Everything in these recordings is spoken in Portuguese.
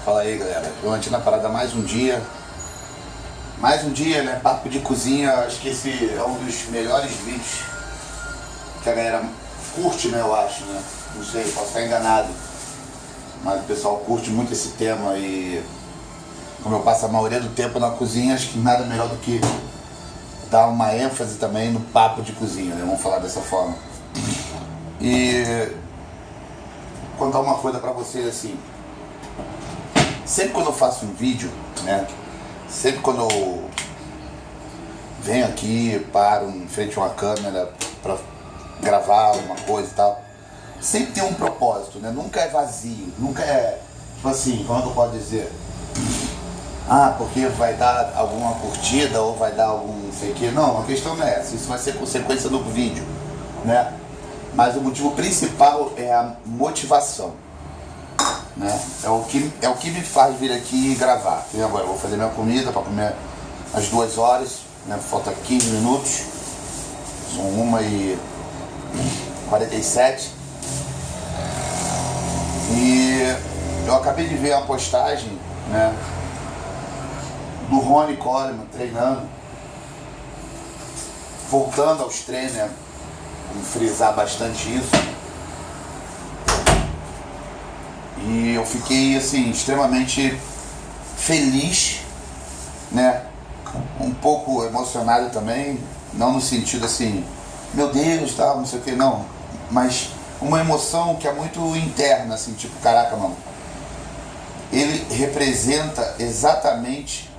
Fala aí, galera. Eu ante na parada mais um dia. Mais um dia, né? Papo de cozinha. Acho que esse é um dos melhores vídeos que a galera curte, né? Eu acho, né? Não sei, posso estar enganado. Mas o pessoal curte muito esse tema e como eu passo a maioria do tempo na cozinha, acho que nada melhor do que dar uma ênfase também no papo de cozinha, né? Vamos falar dessa forma. E contar uma coisa pra vocês assim. Sempre quando eu faço um vídeo, né? Sempre quando eu venho aqui, paro em frente a uma câmera pra gravar uma coisa e tal, sempre tem um propósito, né? Nunca é vazio, nunca é, tipo assim, como é que eu posso dizer? Ah, porque vai dar alguma curtida ou vai dar algum não sei o que. Não, a questão não é essa, isso vai ser consequência do vídeo, né? Mas o motivo principal é a motivação, né? É o que me faz vir aqui e gravar. E agora eu vou fazer minha comida para comer às 2 horas, né? Falta 15 minutos, são 1h47. E eu acabei de ver a postagem, né, do Ronnie Coleman treinando, voltando aos treinos, né? Vamos frisar bastante isso. E eu fiquei assim extremamente feliz, né? Um pouco emocionado também, não no sentido assim, meu Deus, tal, não sei o que, não, mas uma emoção que é muito interna, assim, tipo, caraca, mano, ele representa exatamente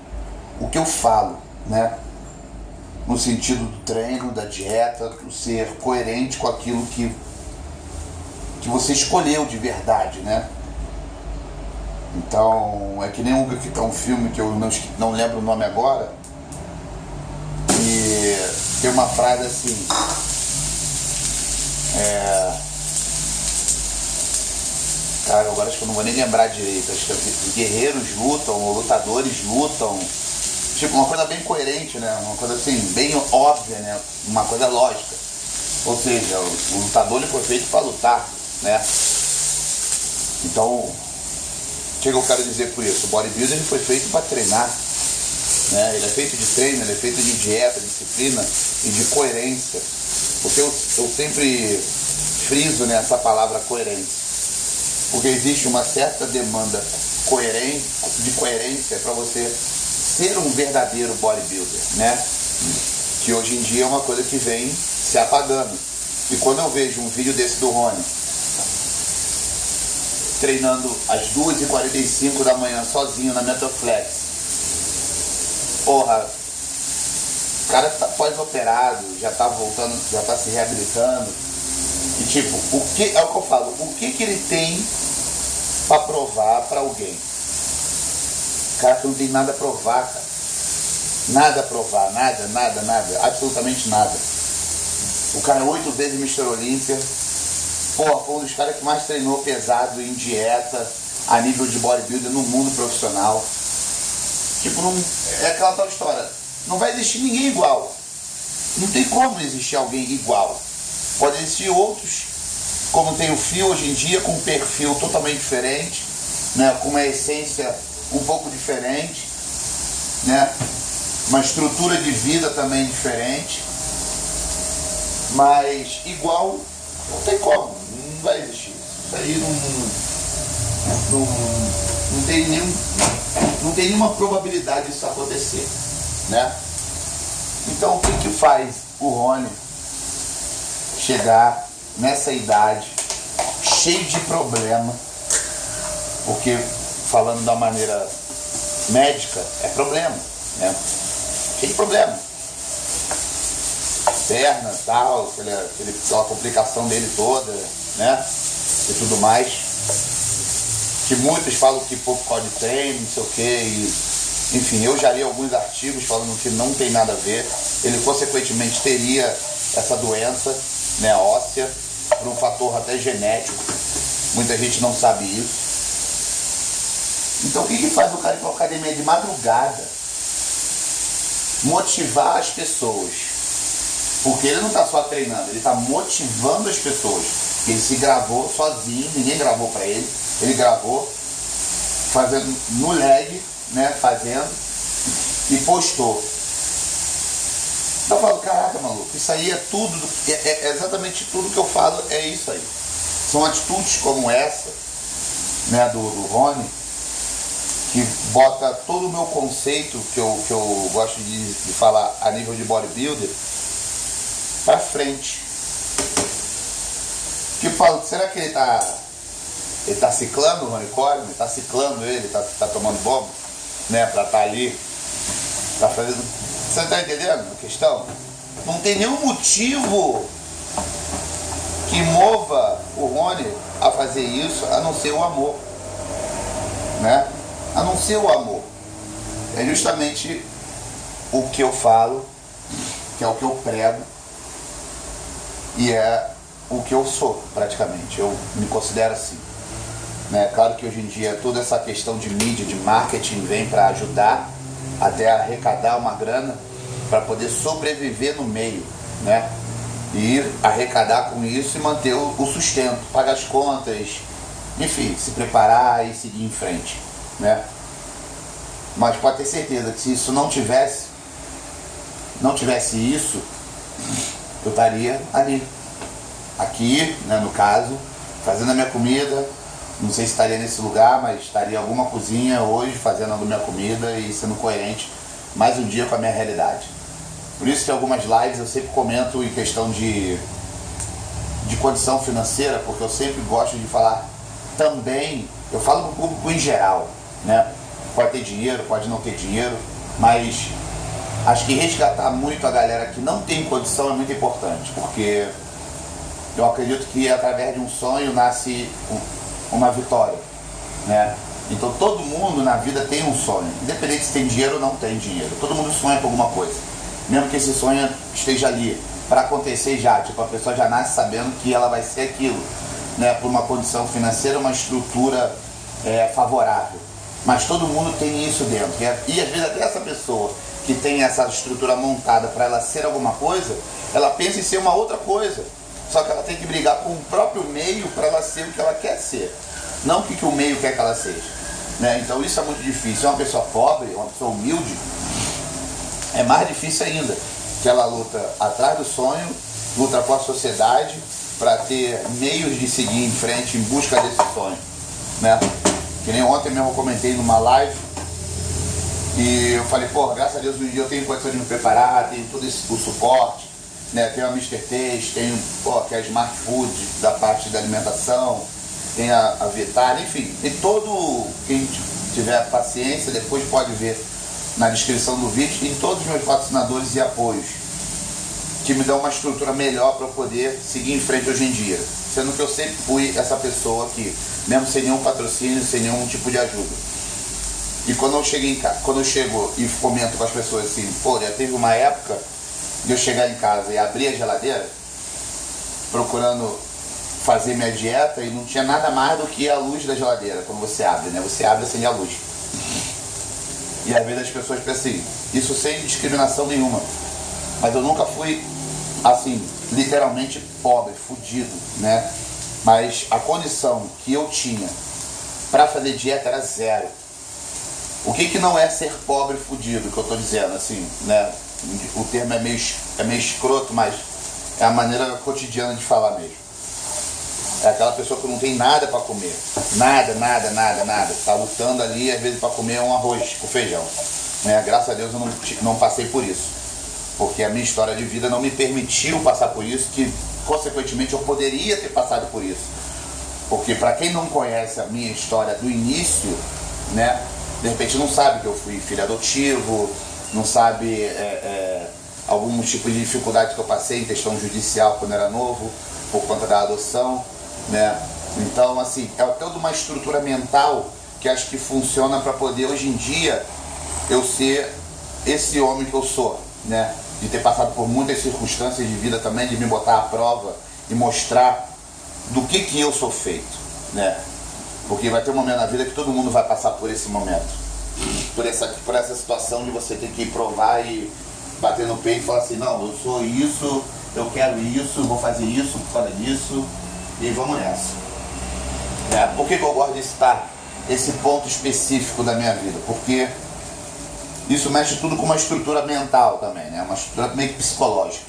o que eu falo, né? No sentido do treino, da dieta, do ser coerente com aquilo que você escolheu de verdade, né? Então, é que nem um filme que eu não lembro o nome agora, e tem uma frase assim, cara, agora acho que eu não vou nem lembrar direito, acho que os guerreiros lutam, ou lutadores lutam, tipo, uma coisa bem coerente, né? Uma coisa assim, bem óbvia, né? Uma coisa lógica. Ou seja, o lutador ele foi feito para lutar, né? Então, o que eu quero dizer por isso? O bodybuilder ele foi feito para treinar, né? Ele é feito de treino, ele é feito de dieta, disciplina e de coerência. Porque eu sempre friso nessa palavra coerência. Porque existe uma certa demanda de coerência para você ser um verdadeiro bodybuilder, né? Que hoje em dia é uma coisa que vem se apagando. E quando eu vejo um vídeo desse do Ronnie, treinando às 2h45 da manhã, sozinho na Metaflex, porra, o cara tá pós-operado, já tá voltando, já tá se reabilitando, e tipo, o que é o que eu falo, o que ele tem pra provar pra alguém? Cara, que não tem nada a provar, cara. Nada a provar, nada, absolutamente nada. O cara é 8 vezes Mr. Olímpia. Porra, foi um dos caras que mais treinou pesado em dieta, a nível de bodybuilder no mundo profissional. Tipo, não, é aquela tal história. Não vai existir ninguém igual. Não tem como existir alguém igual. Pode existir outros, como tem o Phil hoje em dia, com um perfil totalmente diferente, né? Com uma essência um pouco diferente, né? Uma estrutura de vida também diferente, mas igual não tem como, não vai existir. Isso aí não tem nenhuma probabilidade disso acontecer, né? Então o que faz o Ronnie chegar nessa idade cheio de problema? Porque falando da maneira médica, é problema, né? Cheio de problema. Perna, tal, aquela complicação dele toda, né? E tudo mais. Que muitos falam que pouco pode treino, não sei o que, e enfim, eu já li alguns artigos falando que não tem nada a ver. Ele consequentemente teria essa doença, né, óssea, por um fator até genético. Muita gente não sabe isso. Então o que faz o cara ir para a academia de madrugada? Motivar as pessoas. Porque ele não está só treinando, ele está motivando as pessoas. Ele se gravou sozinho, ninguém gravou para ele. Ele gravou fazendo no leg, né, fazendo, e postou. Eu falo, caraca, maluco, isso aí é tudo, é exatamente tudo que eu falo, é isso aí. São atitudes como essa, né, do Rony, que bota todo o meu conceito, que eu gosto de falar a nível de bodybuilder, pra frente. Que eu falo, será que ele tá ciclando o Rony Coleman? Tá ciclando ele, tá tomando bomba, né, pra estar ali, tá fazendo... Você tá entendendo a questão? Não tem nenhum motivo que mova o Rony a fazer isso, a não ser o amor, né? A não ser o amor. É justamente o que eu falo, que é o que eu prego, e é o que eu sou, praticamente. Eu me considero assim, né? Claro que hoje em dia toda essa questão de mídia, de marketing vem para ajudar até arrecadar uma grana para poder sobreviver no meio, né? E arrecadar com isso e manter o sustento, pagar as contas, enfim, se preparar e seguir em frente, né? Mas pode ter certeza que se isso não tivesse isso, eu estaria ali, aqui, né, no caso, fazendo a minha comida. Não sei se estaria nesse lugar, mas estaria em alguma cozinha hoje fazendo a minha comida e sendo coerente mais um dia com a minha realidade. Por isso que algumas lives eu sempre comento em questão de condição financeira, porque eu sempre gosto de falar também, eu falo para o público em geral, né? Pode ter dinheiro, pode não ter dinheiro, mas acho que resgatar muito a galera que não tem condição é muito importante, porque eu acredito que através de um sonho nasce uma vitória, né? Então todo mundo na vida tem um sonho, independente se tem dinheiro ou não tem dinheiro, todo mundo sonha com alguma coisa, mesmo que esse sonho esteja ali para acontecer já, tipo, a pessoa já nasce sabendo que ela vai ser aquilo, né? Por uma condição financeira, uma estrutura favorável, mas todo mundo tem isso dentro, e às vezes até essa pessoa que tem essa estrutura montada para ela ser alguma coisa, ela pensa em ser uma outra coisa. Só que ela tem que brigar com o próprio meio para ela ser o que ela quer ser, não o que o meio quer que ela seja, né? Então isso é muito difícil. É uma pessoa pobre, uma pessoa humilde, é mais difícil ainda, que ela luta atrás do sonho, luta com a sociedade para ter meios de seguir em frente em busca desse sonho, né? Que nem ontem mesmo eu comentei numa live e eu falei, pô, graças a Deus hoje em dia eu tenho condição de me preparar, tenho todo o suporte, né? Tem a Mr. Taste, tem que é a Smart Food da parte da alimentação, tem a Vitar, enfim, tem todo, quem tiver paciência depois pode ver na descrição do vídeo, tem todos os meus patrocinadores e apoios que me dão uma estrutura melhor para eu poder seguir em frente hoje em dia, sendo que eu sempre fui essa pessoa que, mesmo sem nenhum patrocínio, sem nenhum tipo de ajuda. E quando eu chego e comento com as pessoas assim, pô, já teve uma época de eu chegar em casa e abrir a geladeira procurando fazer minha dieta e não tinha nada mais do que a luz da geladeira quando você abre, né? Você abre e acende a luz. E às vezes as pessoas pensam assim, isso sem discriminação nenhuma, mas eu nunca fui assim, literalmente pobre, fudido, né? Mas a condição que eu tinha para fazer dieta era zero. O que não é ser pobre fudido, que eu tô dizendo, assim, né? O termo é meio escroto, mas é a maneira cotidiana de falar mesmo. É aquela pessoa que não tem nada para comer. Nada. Tá lutando ali, às vezes, para comer um arroz com feijão, né? Graças a Deus eu não passei por isso, porque a minha história de vida não me permitiu passar por isso, que consequentemente eu poderia ter passado por isso. Porque para quem não conhece a minha história do início, né? De repente não sabe que eu fui filho adotivo, não sabe alguns tipos de dificuldade que eu passei em questão judicial quando era novo, por conta da adoção, né? Então, assim, é toda uma estrutura mental que acho que funciona para poder, hoje em dia, eu ser esse homem que eu sou, né? De ter passado por muitas circunstâncias de vida também, de me botar à prova e mostrar do que eu sou feito, né? Porque vai ter um momento na vida que todo mundo vai passar por esse momento, por essa situação de você ter que provar e bater no peito e falar assim, não, eu sou isso, eu quero isso, vou fazer isso por causa disso, e vamos nessa. Por que eu gosto de citar esse ponto específico da minha vida, porque isso mexe tudo com uma estrutura mental também, né? Uma estrutura meio que psicológica.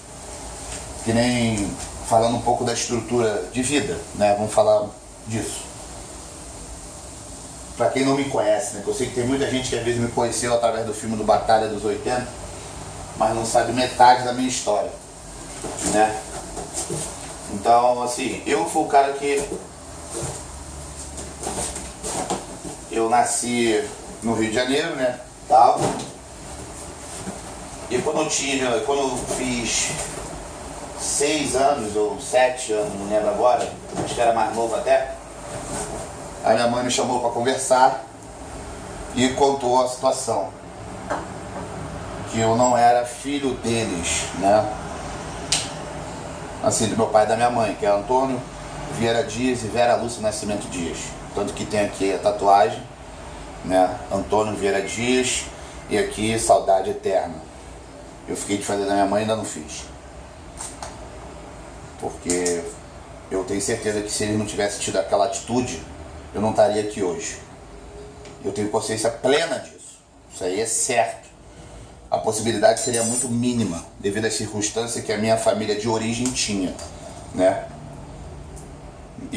Que nem falando um pouco da estrutura de vida, né? Vamos falar disso. Pra quem não me conhece, né? Eu sei que tem muita gente que às vezes me conheceu através do filme do Batalha dos 80, mas não sabe metade da minha história, né? Então, assim, eu fui o cara que... Eu nasci no Rio de Janeiro, né? Tal. E quando eu fiz 6 anos ou 7 anos, não lembro agora, acho que era mais novo até, a minha mãe me chamou para conversar e contou a situação. Que eu não era filho deles, né? Assim, do meu pai e da minha mãe, que é Antônio Vieira Dias e Vera Lúcia Nascimento Dias. Tanto que tem aqui a tatuagem, né? Antônio Vieira Dias e aqui Saudade Eterna. Eu fiquei de fazer da minha mãe e ainda não fiz. Porque eu tenho certeza que se ele não tivesse tido aquela atitude, eu não estaria aqui hoje. Eu tenho consciência plena disso. Isso aí é certo. A possibilidade seria muito mínima, devido às circunstâncias que a minha família de origem tinha, né?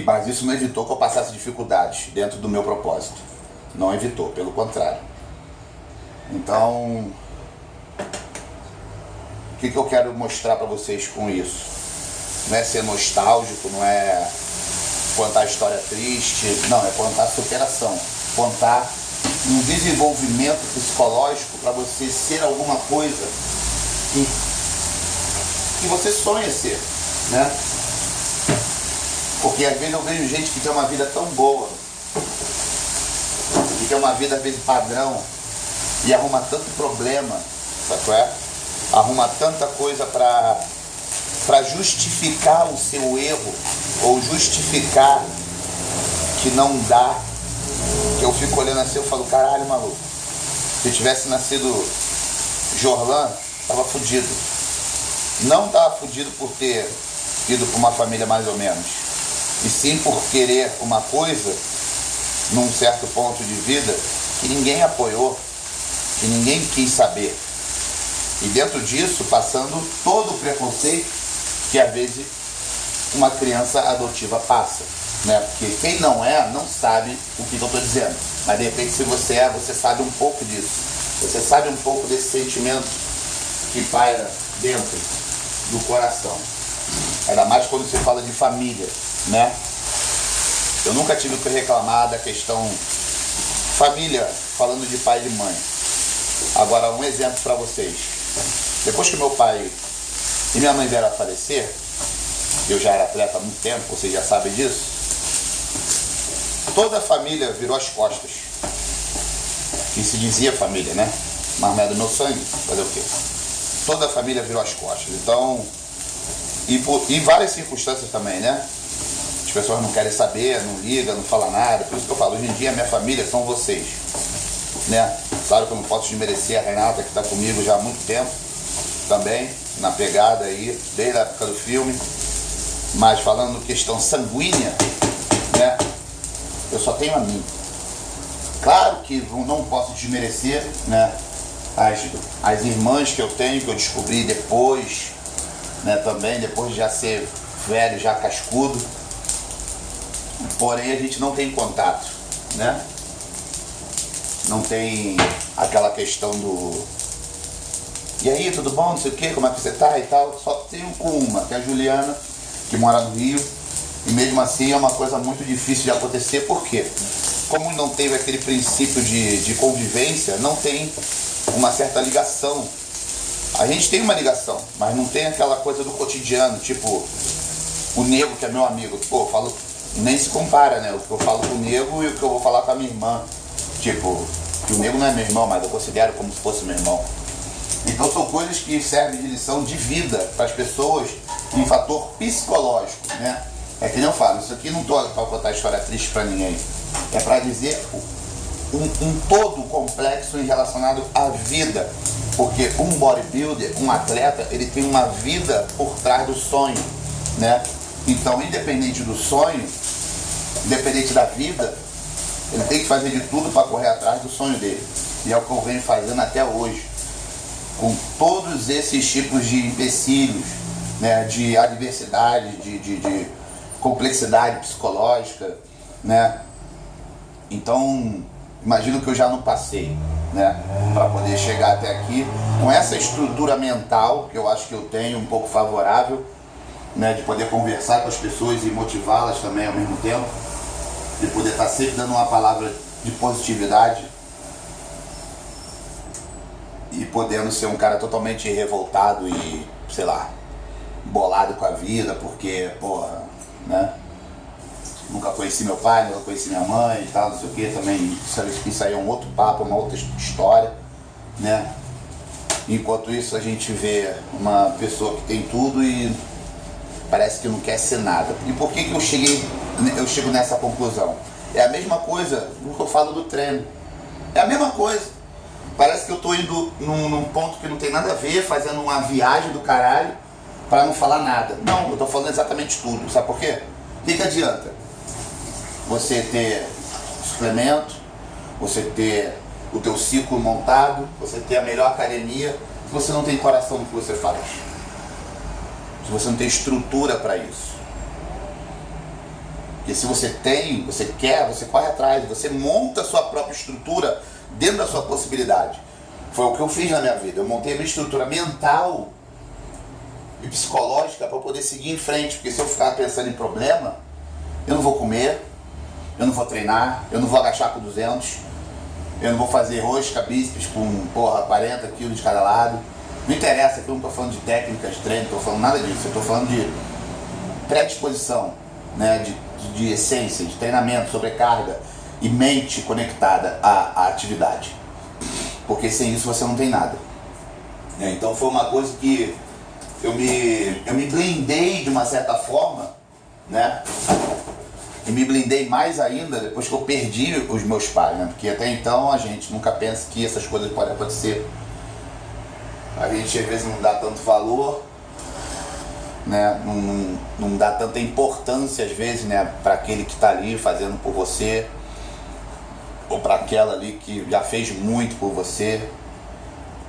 Mas isso não evitou que eu passasse dificuldades dentro do meu propósito. Não evitou, pelo contrário. Então, o que eu quero mostrar para vocês com isso? Não é ser nostálgico, não é contar história triste, não, é contar superação, contar um desenvolvimento psicológico para você ser alguma coisa que você sonha ser, né? Porque às vezes eu vejo gente que tem uma vida tão boa, que tem uma vida às vezes padrão, e arruma tanto problema, sabe qual é? Arruma tanta coisa para justificar o seu erro, ou justificar que não dá, que eu fico olhando assim, eu falo, caralho, maluco, se eu tivesse nascido Jorlan, tava fudido. Não tava fudido por ter ido para uma família mais ou menos, e sim por querer uma coisa, num certo ponto de vida, que ninguém apoiou, que ninguém quis saber. E dentro disso, passando todo o preconceito que às vezes uma criança adotiva passa, né? Porque quem não é, não sabe o que eu estou dizendo. Mas de repente, se você é, você sabe um pouco disso. Você sabe um pouco desse sentimento que paira dentro do coração. Ainda mais quando você fala de família, né? Eu nunca tive que reclamar da questão família, falando de pai e de mãe. Agora, um exemplo para vocês. Depois que meu pai e minha mãe vieram a falecer, eu já era atleta há muito tempo, vocês já sabem disso, toda a família virou as costas. Que se dizia família, né? Mas não é do meu sangue, fazer o quê? Toda a família virou as costas. Então, e várias circunstâncias também, né? As pessoas não querem saber, não ligam, não falam nada. Por isso que eu falo, hoje em dia a minha família são vocês, né? Claro que eu não posso desmerecer a Renata, que está comigo já há muito tempo também, na pegada aí, desde a época do filme. Mas falando questão sanguínea, né? Eu só tenho a mim. Claro que não posso desmerecer, né? As irmãs que eu tenho, que eu descobri depois, né? Também, depois de já ser velho, já cascudo. Porém, a gente não tem contato, né? Não tem aquela questão do... E aí, tudo bom? Não sei o que, como é que você tá e tal. Só tenho com uma, que é a Juliana, que mora no Rio. E mesmo assim é uma coisa muito difícil de acontecer. Por quê? Como não teve aquele princípio de convivência, não tem uma certa ligação. A gente tem uma ligação, mas não tem aquela coisa do cotidiano, tipo, o nego que é meu amigo. Pô, eu falo, nem se compara, né? O que eu falo com o nego e o que eu vou falar com a minha irmã. Tipo, que o nego não é meu irmão, mas eu considero como se fosse meu irmão. Então são coisas que servem de lição de vida para as pessoas em fator psicológico, né? É que nem eu falo, isso aqui não tô para contar história triste para ninguém. É para dizer um todo complexo em relacionado à vida. Porque um bodybuilder, um atleta, ele tem uma vida por trás do sonho, né? Então, independente do sonho, independente da vida, Ele tem que fazer de tudo para correr atrás do sonho dele. E é o que eu venho fazendo até hoje. Com todos esses tipos de empecilhos, né, de adversidade, de complexidade psicológica, né? Então, imagino que eu já não passei, né, para poder chegar até aqui com essa estrutura mental que eu acho que eu tenho um pouco favorável, né, de poder conversar com as pessoas e motivá-las também ao mesmo tempo, de poder estar sempre dando uma palavra de positividade e podendo ser um cara totalmente revoltado e, sei lá, bolado com a vida, porque, porra, né, nunca conheci meu pai, nunca conheci minha mãe e tal, não sei o que, também isso aí é um outro papo, uma outra história, né? Enquanto isso a gente vê uma pessoa que tem tudo e parece que não quer ser nada. E por que eu chego nessa conclusão? É a mesma coisa do que eu falo do treino. É a mesma coisa. Parece que eu tô indo num ponto que não tem nada a ver, fazendo uma viagem do caralho, para não falar nada. Não, eu tô falando exatamente tudo. Sabe por quê? O que adianta você ter suplemento, você ter o teu ciclo montado, você ter a melhor academia, se você não tem coração no que você faz? Se você não tem estrutura para isso? Porque se você tem, você quer, você corre atrás, você monta a sua própria estrutura dentro da sua possibilidade. Foi o que eu fiz na minha vida. Eu montei a minha estrutura mental e psicológica para poder seguir em frente. Porque se eu ficar pensando em problema, eu não vou comer, eu não vou treinar, eu não vou agachar com 200, eu não vou fazer rosca, bíceps com, 40 quilos de cada lado. Não interessa, aqui eu não estou falando de técnicas, de treino, não estou falando nada disso. Eu estou falando de predisposição, né, de essência, de treinamento, sobrecarga e mente conectada à atividade. Porque sem isso você não tem nada. Então foi uma coisa que eu me blindei de uma certa forma, né? E me blindei mais ainda depois que eu perdi os meus pais, né? Porque até então a gente nunca pensa que essas coisas podem acontecer. A gente às vezes não dá tanto valor, né? Não dá tanta importância às vezes, né, para aquele que está ali fazendo por você, ou para aquela ali que já fez muito por você.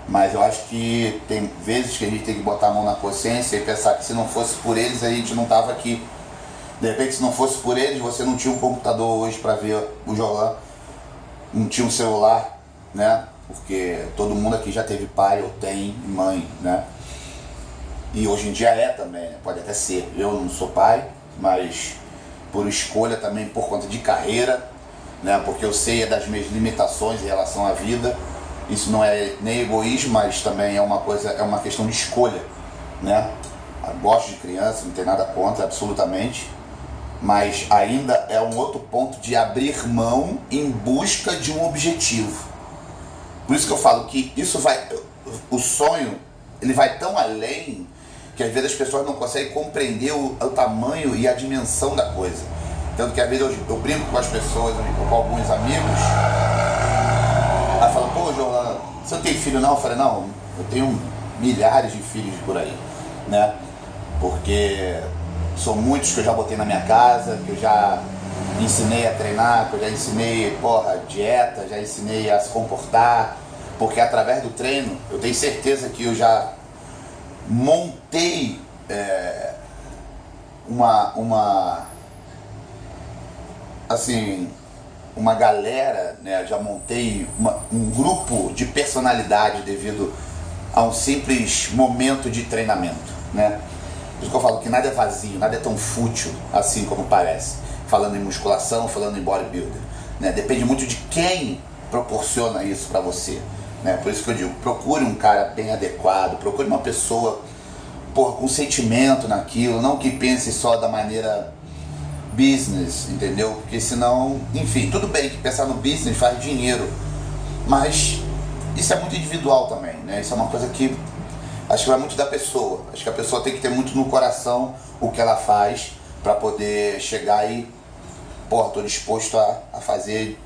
Mas eu acho que tem vezes que a gente tem que botar a mão na consciência e pensar que se não fosse por eles a gente não estava aqui. De repente, se não fosse por eles, você não tinha um computador hoje para ver o Jolan, não tinha um celular, né? Porque todo mundo aqui já teve pai ou tem mãe, né? E hoje em dia também, né? Pode até ser. Eu não sou pai, mas por escolha também, por conta de carreira, né? Porque eu sei das minhas limitações em relação à vida. Isso não é nem egoísmo, mas também é uma questão de escolha, né? Eu gosto de criança, não tem nada contra, absolutamente. Mas ainda é um outro ponto de abrir mão em busca de um objetivo. Por isso que eu falo que o sonho, ele vai tão além que às vezes as pessoas não conseguem compreender o tamanho e a dimensão da coisa. Tanto que às vezes eu brinco com as pessoas, com alguns amigos, aí falam, pô, Jolan, você não tem filho não? Eu falei, não, eu tenho milhares de filhos por aí, né? Porque são muitos que eu já botei na minha casa, que eu já ensinei a treinar, que eu já ensinei, dieta, já ensinei a se comportar, porque através do treino eu tenho certeza que eu já montei uma galera, né? Já montei um grupo de personalidade devido a um simples momento de treinamento, né? Por isso que eu falo que nada é vazio, nada é tão fútil assim como parece. Falando em musculação, falando em bodybuilder, né? Depende muito de quem proporciona isso pra você, né? Por isso que eu digo, procure um cara bem adequado, procure uma pessoa, com sentimento naquilo, não que pense só da maneira business, entendeu? Porque senão, enfim, tudo bem que pensar no business faz dinheiro, mas isso é muito individual também, né? Isso é uma coisa que acho que vai muito da pessoa. Acho que a pessoa tem que ter muito no coração o que ela faz para poder chegar e, tô disposto a fazer,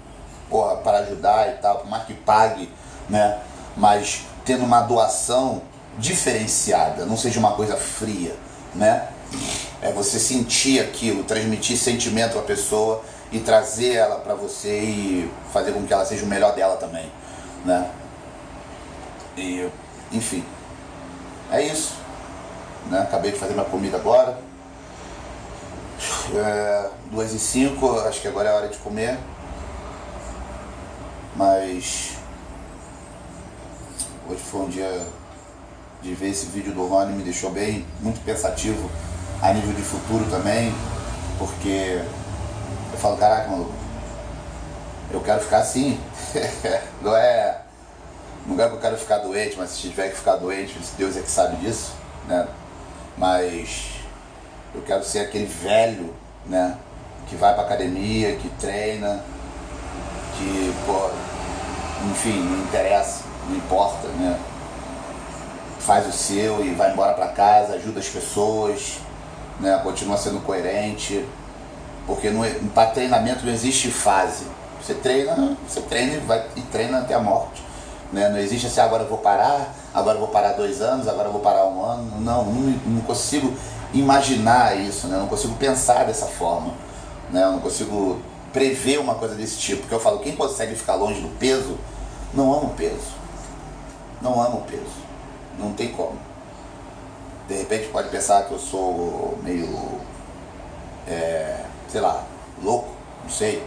para ajudar e tal, por mais que pague, né? Mas tendo uma doação diferenciada, não seja uma coisa fria, né? É você sentir aquilo, transmitir sentimento à pessoa e trazer ela para você e fazer com que ela seja o melhor dela também, né? E, enfim, é isso, né? Acabei de fazer minha comida agora, 2h05, acho que agora é a hora de comer, mas hoje foi um dia de ver esse vídeo do Rony, me deixou muito pensativo a nível de futuro também, porque eu falo, caraca, maluco, eu quero ficar assim. Não é que eu quero ficar doente, mas se tiver que ficar doente, Deus é que sabe disso, né? Mas eu quero ser aquele velho, né, que vai pra academia, que treina, que, pô, enfim, não interessa, não importa, né? Faz o seu e vai embora pra casa, ajuda as pessoas, né? Continua sendo coerente, porque para treinamento não existe fase. Você treina e treina até a morte, né? Não existe assim, agora eu vou parar 2 anos, agora eu vou parar 1 ano. Não consigo imaginar isso, né? Não consigo pensar dessa forma, né? Eu não consigo prever uma coisa desse tipo, porque eu falo, quem consegue ficar longe do peso, não ama o peso. Não ama o peso. Não tem como. De repente pode pensar que eu sou meio, sei lá, louco, não sei.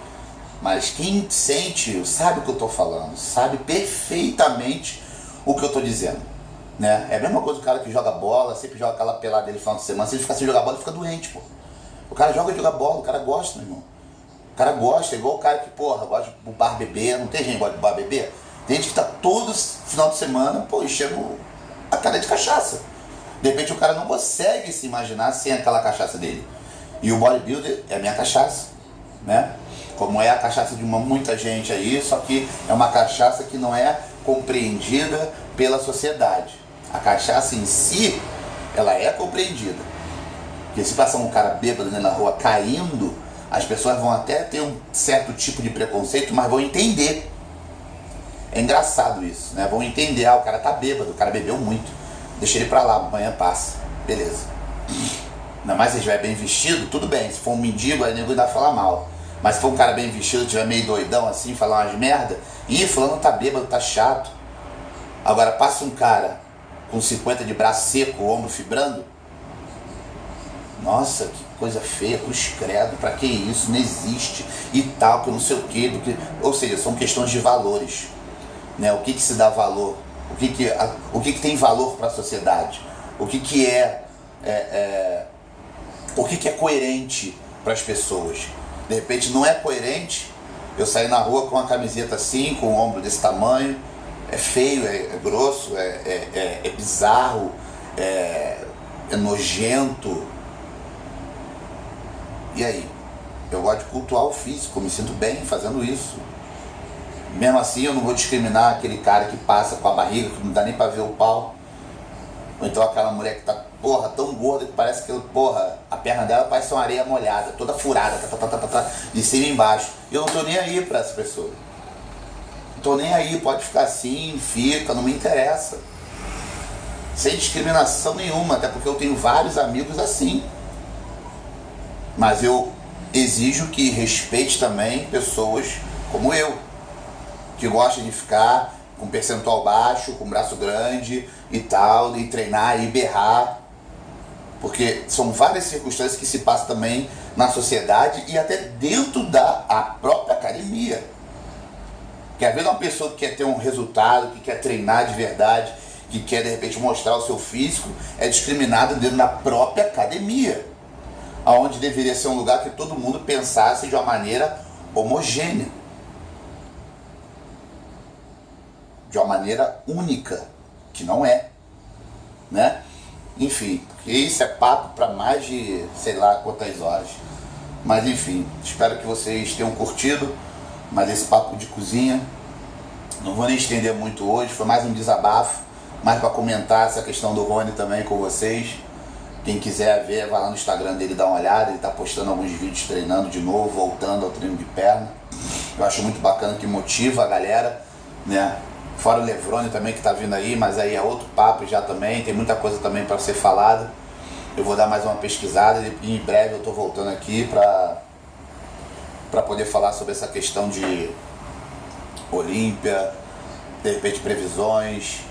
Mas quem sente, sabe o que eu estou falando, sabe perfeitamente o que eu estou dizendo, né? É a mesma coisa do cara que joga bola, sempre joga aquela pelada dele no final de semana, se ele ficar sem jogar bola, ele fica doente, pô. O cara joga bola, o cara gosta, meu irmão. O cara gosta, é igual o cara que, porra, gosta de bar beber, não tem gente que gosta de bar beber? Tem gente que tá todo final de semana, pô, enchendo a cara de cachaça. De repente o cara não consegue se imaginar sem aquela cachaça dele. E o bodybuilder é a minha cachaça, né? Como é a cachaça de muita gente aí, só que é uma cachaça que não é compreendida pela sociedade. A cachaça em si, ela é compreendida. Porque se passar um cara bêbado, né, na rua caindo, as pessoas vão até ter um certo tipo de preconceito, mas vão entender. É engraçado isso, né? Vão entender, o cara tá bêbado, o cara bebeu muito. Deixa ele pra lá, amanhã passa. Beleza. Ainda mais se ele estiver bem vestido, tudo bem. Se for um mendigo, aí nego ainda fala mal. Mas se for um cara bem vestido, estiver meio doidão assim, falar umas merda, fulano tá bêbado, tá chato. Agora passa um cara com 50 de braço seco, o ombro fibrando. Nossa, que coisa feia, cruz credo, pra que isso? Não existe e tal, que eu não sei o quê. Ou seja, são questões de valores, né? O que se dá valor? O que tem valor para a sociedade? O que é coerente para as pessoas? De repente não é coerente eu sair na rua com uma camiseta assim, com o ombro desse tamanho, é feio, é grosso, é bizarro, é nojento. E aí? Eu gosto de cultuar o físico, eu me sinto bem fazendo isso. Mesmo assim eu não vou discriminar aquele cara que passa com a barriga, que não dá nem pra ver o pau. Ou então aquela mulher que tá, porra, tão gorda que parece que, porra, a perna dela parece uma areia molhada, toda furada, de cima e embaixo. E eu não tô nem aí pra essa pessoa. Não tô nem aí, pode ficar assim, fica, não me interessa. Sem discriminação nenhuma, até porque eu tenho vários amigos assim. Mas eu exijo que respeite também pessoas como eu, que gosta de ficar com percentual baixo, com braço grande e tal, e treinar e berrar. Porque são várias circunstâncias que se passam também na sociedade e até dentro da própria academia. Quer ver uma pessoa que quer ter um resultado, que quer treinar de verdade, que quer de repente mostrar o seu físico, é discriminada dentro da própria academia, onde deveria ser um lugar que todo mundo pensasse de uma maneira homogênea, de uma maneira única, que não é, né? Enfim, isso é papo para mais de sei lá quantas horas. Mas enfim, espero que vocês tenham curtido mais esse papo de cozinha. Não vou nem estender muito hoje, foi mais um desabafo, mais para comentar essa questão do Rony também com vocês. Quem quiser ver, vai lá no Instagram dele dar uma olhada, ele tá postando alguns vídeos treinando de novo, voltando ao treino de perna. Eu acho muito bacana, que motiva a galera, né? Fora o Levrone também que tá vindo aí, mas aí é outro papo já também, tem muita coisa também para ser falada. Eu vou dar mais uma pesquisada e em breve eu tô voltando aqui para poder falar sobre essa questão de Olímpia, de repente previsões,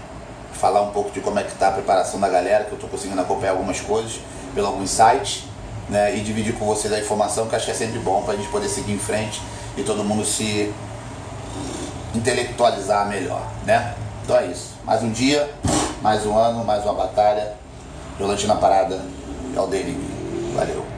falar um pouco de como é que tá a preparação da galera, que eu estou conseguindo acompanhar algumas coisas pelo alguns sites, né, e dividir com vocês a informação, que acho que é sempre bom para a gente poder seguir em frente e todo mundo se intelectualizar melhor, né? Então é isso. Mais um dia, mais um ano, mais uma batalha. Violante na parada, Alderim. Valeu.